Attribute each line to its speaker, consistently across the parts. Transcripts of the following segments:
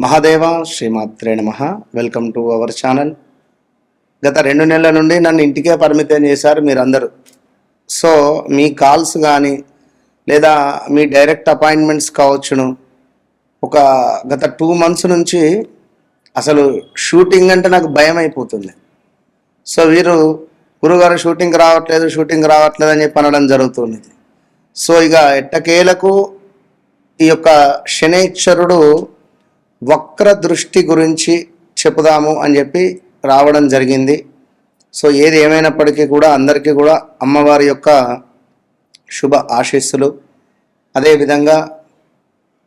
Speaker 1: మహాదేవ శ్రీమాత్రే నమః. Welcome to our channel. గత 2 నెలల నుండి నన్ను ఇంటికే పరిమితం చేశారు మీరందరూ. సో మీ కాల్స్ కానీ లేదా మీ డైరెక్ట్ అపాయింట్మెంట్స్ కావచ్చును. ఒక గత 2 months నుంచి అసలు షూటింగ్ అంటే నాకు భయం అయిపోతుంది. సో వీరు గురుగారు షూటింగ్ రావట్లేదు అని చెప్పి అనడం జరుగుతుంది. సో ఇక ఎట్టకేలకు ఈ యొక్క శనైశ్వరుడు వక్ర దృష్టి గురించి చెప్పుదాము అని చెప్పి రావడం జరిగింది. సో ఏది ఏమైనప్పటికీ కూడా అందరికీ కూడా అమ్మవారి యొక్క శుభ ఆశీస్సులు. అదేవిధంగా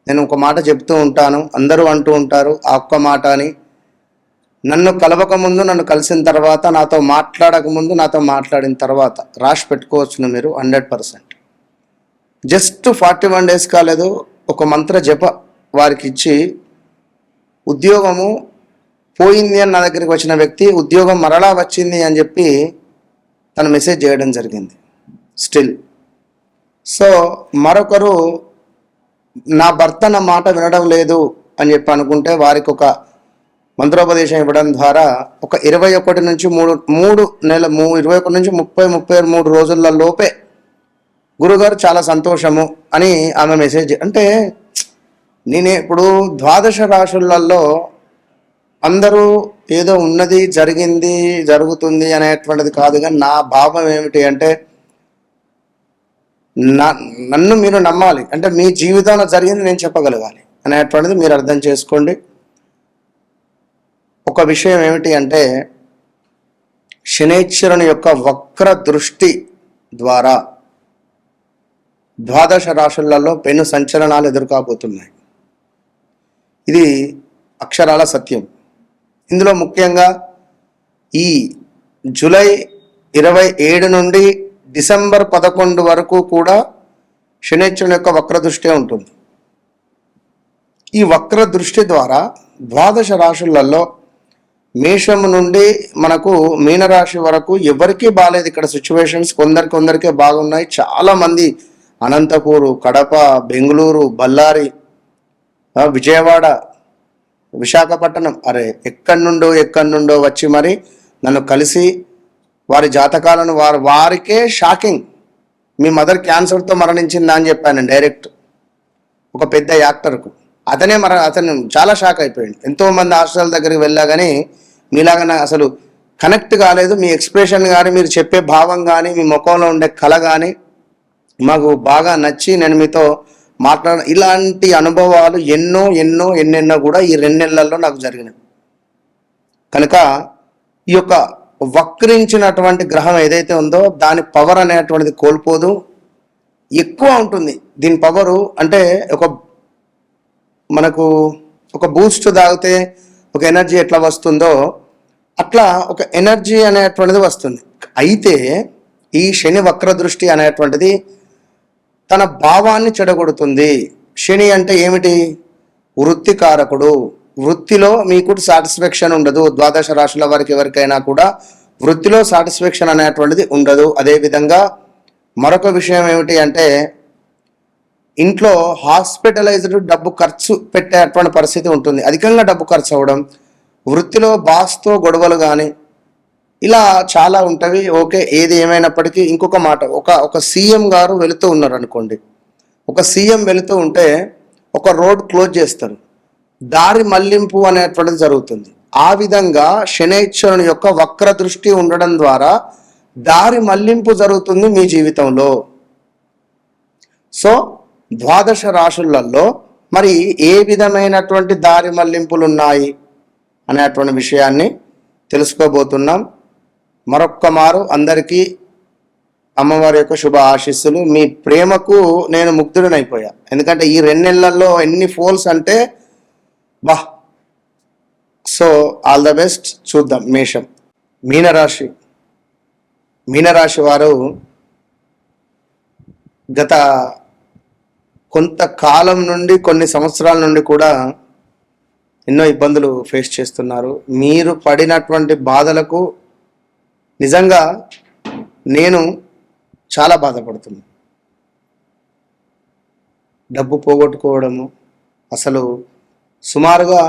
Speaker 1: నేను ఒక మాట చెప్తూ ఉంటాను, అందరూ అంటూ ఉంటారు ఆ ఒక్క మాట అని. నన్ను కలవకముందు, నన్ను కలిసిన తర్వాత, నాతో మాట్లాడకముందు, నాతో మాట్లాడిన తర్వాత రాసి పెట్టుకోవచ్చును మీరు 100%. జస్ట్ 41 days కాలేదు, ఒక మంత్ర జప వారికి ఇచ్చి ఉద్యోగము పోయింది అని నా దగ్గరికి వచ్చిన వ్యక్తి ఉద్యోగం మరలా వచ్చింది అని చెప్పి తను మెసేజ్ చేయడం జరిగింది స్టిల్. సో మరొకరు నా భర్త నా మాట వినడం లేదు అని చెప్పి అనుకుంటే వారికి ఒక మంత్రోపదేశం ఇవ్వడం ద్వారా ఒక 21 నుంచి 33 రోజుల లోపే గురుగారు చాలా సంతోషము అని ఆమె మెసేజ్. అంటే నేనే ఇప్పుడు 12 రాశులలో అందరూ ఏదో ఉన్నది జరిగింది జరుగుతుంది అనేటువంటిది కాదు, కానీ నా భావం ఏమిటి అంటే నన్ను మీరు నమ్మాలి, అంటే మీ జీవితంలో జరిగింది నేను చెప్పగలగాలి అనేటువంటిది మీరు అర్థం చేసుకోండి. ఒక విషయం ఏమిటి అంటే శనైశ్వరుని యొక్క వక్ర దృష్టి ద్వారా 12 రాశులలో పెను సంచలనాలు ఎదుర్కోబోతున్నాయి. ఇది అక్షరాల సత్యం. ఇందులో ముఖ్యంగా ఈ జూలై 27 నుండి డిసెంబర్ 11 వరకు కూడా శనైశ్వరుని యొక్క వక్ర దృష్టి ఉంటుంది. ఈ వక్ర దృష్టి ద్వారా 12 రాశులలో మేషము నుండి మనకు మీనరాశి వరకు ఎవరికీ బాగాలేదు. ఇక్కడ సిచ్యువేషన్స్ కొందరికే బాగున్నాయి. చాలామంది అనంతపూరు, కడప, బెంగళూరు, బళ్ళారి, విజయవాడ, విశాఖపట్నం ఎక్కడి నుండో వచ్చి మరి నన్ను కలిసి వారి జాతకాలను వారికే షాకింగ్. మీ మదర్ క్యాన్సర్తో మరణించిందా అని చెప్పాను డైరెక్ట్ ఒక పెద్ద యాక్టర్కు. అతను చాలా షాక్ అయిపోయింది. ఎంతోమంది హాస్పిటల్ దగ్గరికి వెళ్ళా కానీ మీలాగా అసలు కనెక్ట్ కాలేదు. మీ ఎక్స్ప్రెషన్ కానీ, మీరు చెప్పే భావం కానీ, మీ ముఖంలో ఉండే కళ కానీ మాకు బాగా నచ్చి నేను మీతో ఇలాంటి అనుభవాలు ఎన్నెన్నో కూడా ఈ 2 నెలల్లో నాకు జరిగినాయి. కనుక ఈ యొక్క వక్రించినటువంటి గ్రహం ఏదైతే ఉందో దాని పవర్ అనేటువంటిది కోల్పోదు, ఎక్కువ ఉంటుంది. దీని పవరు అంటే మనకు ఒక బూస్ట్ తాగితే ఒక ఎనర్జీ ఎట్లా వస్తుందో అట్లా ఒక ఎనర్జీ అనేటువంటిది వస్తుంది. అయితే ఈ శని వక్ర దృష్టి అనేటువంటిది తన భావాన్ని చెడగొడుతుంది. శని అంటే ఏమిటి? వృత్తికారకుడు. వృత్తిలో మీకు సాటిస్ఫాక్షన్ ఉండదు. 12 రాశుల వారికి ఎవరికైనా కూడా వృత్తిలో సాటిస్ఫాక్షన్ అనేటువంటిది ఉండదు. అదేవిధంగా మరొక విషయం ఏమిటి అంటే ఇంట్లో హాస్పిటలైజ్డ్ డబ్బు ఖర్చు పెట్టేటువంటి పరిస్థితి ఉంటుంది. అధికంగా డబ్బు ఖర్చు అవ్వడం, వృత్తిలో బాస్తో గొడవలు కానీ ఇలా చాలా ఉంటవి. ఓకే, ఏది ఏమైనప్పటికీ ఇంకొక మాట, ఒక సీఎం గారు వెళుతూ ఉన్నారు అనుకోండి. ఒక సీఎం వెళుతూ ఉంటే ఒక రోడ్ క్లోజ్ చేస్తారు, దారి మళ్లింపు అనేటువంటిది జరుగుతుంది. ఆ విధంగా శనైశ్వరుని యొక్క వక్ర దృష్టి ఉండడం ద్వారా దారి మళ్లింపు జరుగుతుంది మీ జీవితంలో. సో 12 రాశులలో మరి ఏ విధమైనటువంటి దారి మళ్లింపులు ఉన్నాయి అనేటువంటి విషయాన్ని తెలుసుకోబోతున్నాం. మరొక్క మారు అందరికీ అమ్మవారి యొక్క శుభ ఆశీస్సులు. మీ ప్రేమకు నేను ముగ్ధుడనైపోయా. ఎందుకంటే ఈ 2 నెలల్లో ఎన్ని ఫోల్స్ అంటే బా. So all the best. చూద్దాం. మేషం, మీనరాశి వారు గత కొంతకాలం నుండి, కొన్ని సంవత్సరాల నుండి కూడా ఎన్నో ఇబ్బందులు ఫేస్ చేస్తున్నారు. మీరు పడినటువంటి బాధలకు నిజంగా నేను చాలా బాధపడుతున్నాను. డబ్బు పోగొట్టుకోవడము, అసలు సుమారుగా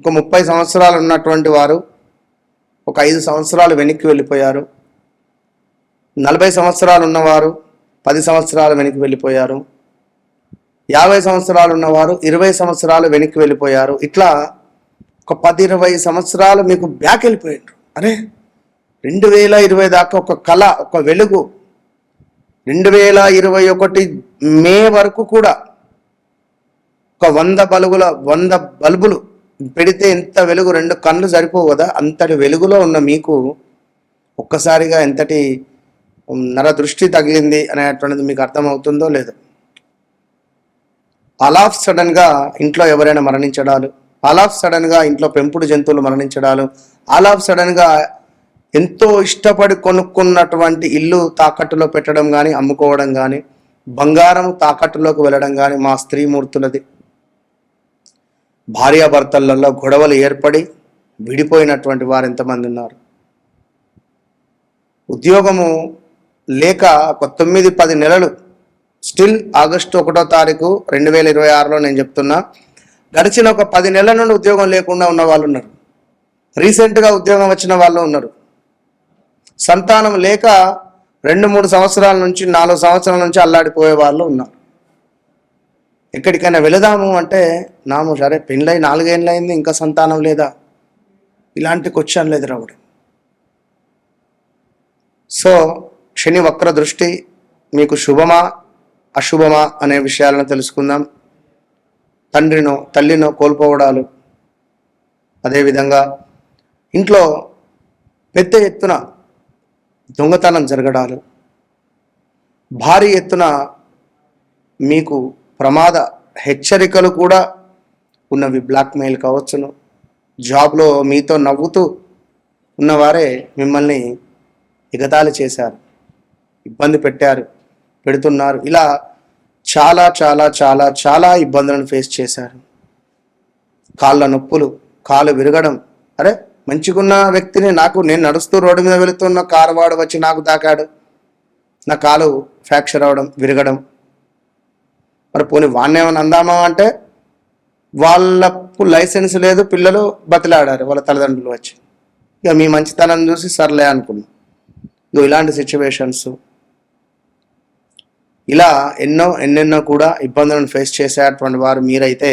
Speaker 1: ఒక 30 సంవత్సరాలు ఉన్నటువంటి వారు ఒక 5 సంవత్సరాలు వెనక్కి వెళ్ళిపోయారు. 40 సంవత్సరాలు ఉన్నవారు 10 సంవత్సరాలు వెనక్కి వెళ్ళిపోయారు. 50 సంవత్సరాలు ఉన్నవారు 20 సంవత్సరాలు వెనక్కి వెళ్ళిపోయారు. ఇట్లా ఒక 10-20 సంవత్సరాలు మీకు బ్యాక్ వెళ్ళిపోయారు. అరే 2020 దాకా ఒక కళ, ఒక వెలుగు, 2021 మే వరకు కూడా ఒక 100 బల్బులు పెడితే ఎంత వెలుగు, 2 కళ్ళు సరిపోవు కదా, అంతటి వెలుగులో ఉన్న మీకు ఒక్కసారిగా ఎంతటి నరదృష్టి తగిలింది అనేటువంటిది మీకు అర్థమవుతుందో లేదో. ఆల్ ఆఫ్ సడన్గా ఇంట్లో ఎవరైనా మరణించడాలు, ఆల్ ఆఫ్ సడన్గా ఇంట్లో పెంపుడు జంతువులు మరణించడాలు, ఆల్ ఆఫ్ సడన్గా ఎంతో ఇష్టపడి కొనుక్కున్నటువంటి ఇల్లు తాకట్టులో పెట్టడం కానీ, అమ్ముకోవడం కానీ, బంగారం తాకట్టులోకి వెళ్ళడం కానీ మా స్త్రీమూర్తులది. భార్యాభర్తలలో గొడవలు ఏర్పడి విడిపోయినటువంటి వారు ఎంతమంది ఉన్నారు. ఉద్యోగము లేక ఒక 9-10 నెలలు, స్టిల్ ఆగస్టు 1వ తారీఖు 2026లో నేను చెప్తున్నా, గడిచిన ఒక 10 నెలల నుండి ఉద్యోగం లేకుండా ఉన్న వాళ్ళు ఉన్నారు. రీసెంట్గా ఉద్యోగం వచ్చిన వాళ్ళు ఉన్నారు. సంతానం లేక 2-3 సంవత్సరాల నుంచి 4 సంవత్సరాల నుంచి అల్లాడిపోయే వాళ్ళు ఉన్నారు. ఎక్కడికైనా వెళదాము అంటే నాము సరే పెళ్ళై 4 ఏళ్ళు అయింది ఇంకా సంతానం లేదా, ఇలాంటి క్వశ్చన్లు ఎదురవ్వడం. సో శని వక్ర దృష్టి మీకు శుభమా అశుభమా అనే విషయాలను తెలుసుకుందాం. తండ్రినో తల్లినో కోల్పోవడాలు, అదేవిధంగా ఇంట్లో పెద్ద ఎత్తున దొంగతనం జరగడాలు, భారీ ఎత్తున మీకు ప్రమాద హెచ్చరికలు కూడా ఉన్నవి. బ్లాక్మెయిల్ కావచ్చును, జాబ్లో మీతో నవ్వుతూ ఉన్నవారే మిమ్మల్ని ఎగతాళి చేశారు, ఇబ్బంది పెడుతున్నారు. ఇలా చాలా చాలా చాలా చాలా ఇబ్బందులను ఫేస్ చేశారు. కాళ్ళ నొప్పులు, కాలు విరగడం. అరే మంచిగున్న వ్యక్తిని నేను నడుస్తూ రోడ్డు మీద వెళుతున్న కారు వాడు వచ్చి నాకు తాకాడు, నా కాలు ఫ్రాక్చర్ అవడం, విరగడం. మరి పోనీ వాడినేమని అందామా అంటే వాళ్ళకు లైసెన్స్ లేదు, పిల్లలు బతిలాడారు వాళ్ళ తల్లిదండ్రులు వచ్చి. ఇక మీ మంచితనం చూసి సర్లే అనుకున్నాం. ఇలాంటి సిచ్యువేషన్స్, ఇలా ఎన్నెన్నో కూడా ఇబ్బందులను ఫేస్ చేసేటువంటి వారు మీరైతే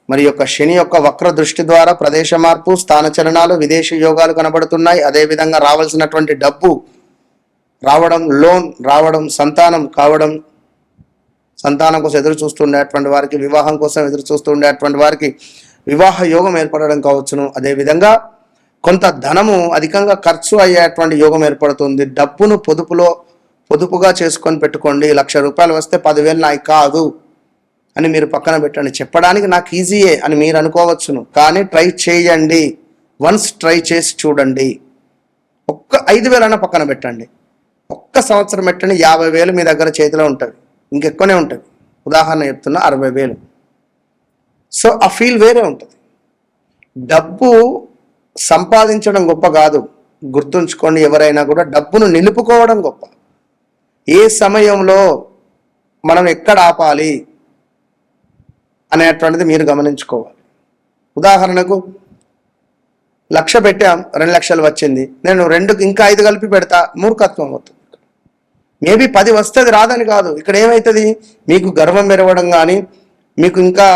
Speaker 1: మరి యొక్క శని యొక్క వక్ర దృష్టి ద్వారా ప్రదేశ మార్పు, స్థానచలనాలు, విదేశీ యోగాలు కనబడుతున్నాయి. అదేవిధంగా రావాల్సినటువంటి డబ్బు రావడం, లోన్ రావడం, సంతానం కావడం, సంతానం కోసం ఎదురు చూస్తుండేటువంటి వారికి, వివాహం కోసం ఎదురు చూస్తుండేటువంటి వారికి వివాహ యోగం ఏర్పడడం కావచ్చును. అదేవిధంగా కొంత ధనము అధికంగా ఖర్చు అయ్యేటువంటి యోగం ఏర్పడుతుంది. డబ్బును పొదుపుగా చేసుకొని పెట్టుకోండి. 1,00,000 రూపాయలు వస్తే 10,000 నాకు కాదు అని మీరు పక్కన పెట్టండి. చెప్పడానికి నాకు ఈజీయే అని మీరు అనుకోవచ్చును, కానీ ట్రై చేయండి. వన్స్ ట్రై చేసి చూడండి. ఒక్క 5,000 అన్న పక్కన పెట్టండి. ఒక్క సంవత్సరం పెట్టండి, 50,000 మీ దగ్గర చేతిలో ఉంటుంది, ఇంకెక్కువనే ఉంటుంది. ఉదాహరణ చెప్తున్నా, 60,000. సో ఆ ఫీల్ వేరే ఉంటుంది. డబ్బు సంపాదించడం గొప్ప కాదు, గుర్తుంచుకోండి. ఎవరైనా కూడా డబ్బును నిలుపుకోవడం గొప్ప. ఏ సమయంలో మనం ఎక్కడ ఆపాలి అనేటువంటిది మీరు గమనించుకోవాలి. ఉదాహరణకు 1,00,000 పెట్టాం, 2 లక్షలు వచ్చింది, నేను 2కి ఇంకా 5 కలిపి పెడతా, మూర్ఖత్వం అవుతుంది. మేబీ 10 వస్తుంది, రాదని కాదు. ఇక్కడ ఏమవుతుంది, మీకు గర్వం పెరగడం కానీ, మీకు ఇంకా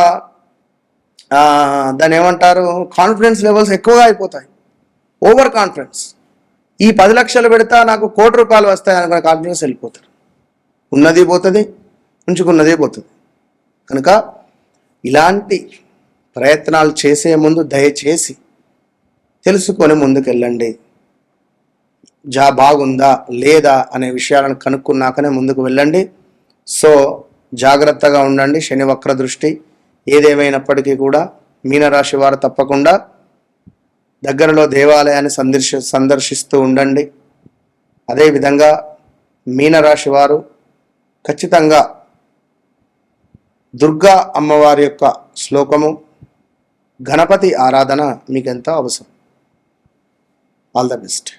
Speaker 1: దాన్ని ఏమంటారు, కాన్ఫిడెన్స్ లెవెల్స్ ఎక్కువగా అయిపోతాయి. Over confidence. ఈ 10 లక్షలు పెడతా నాకు 1,00,000 రూపాయలు వస్తాయి అనుకునే కాన్ఫిడెన్స్ వెళ్ళిపోతారు. ఉన్నది పోతుంది, ఉంచుకున్నదే పోతుంది. కనుక ఇలాంటి ప్రయత్నాలు చేసే ముందు దయచేసి తెలుసుకొని ముందుకెళ్ళండి. బాగుందా లేదా అనే విషయాలను కనుక్కున్నాకనే ముందుకు వెళ్ళండి. సో జాగ్రత్తగా ఉండండి. శని వక్ర దృష్టి ఏదేమైనప్పటికీ కూడా మీనరాశి వారు తప్పకుండా దగ్గరలో దేవాలయాన్ని సందర్శిస్తూ ఉండండి. అదేవిధంగా మీనరాశి వారు ఖచ్చితంగా దుర్గా అమ్మవారి యొక్క శ్లోకము, గణపతి ఆరాధన మీకు ఎంతో అవసరం. All the best.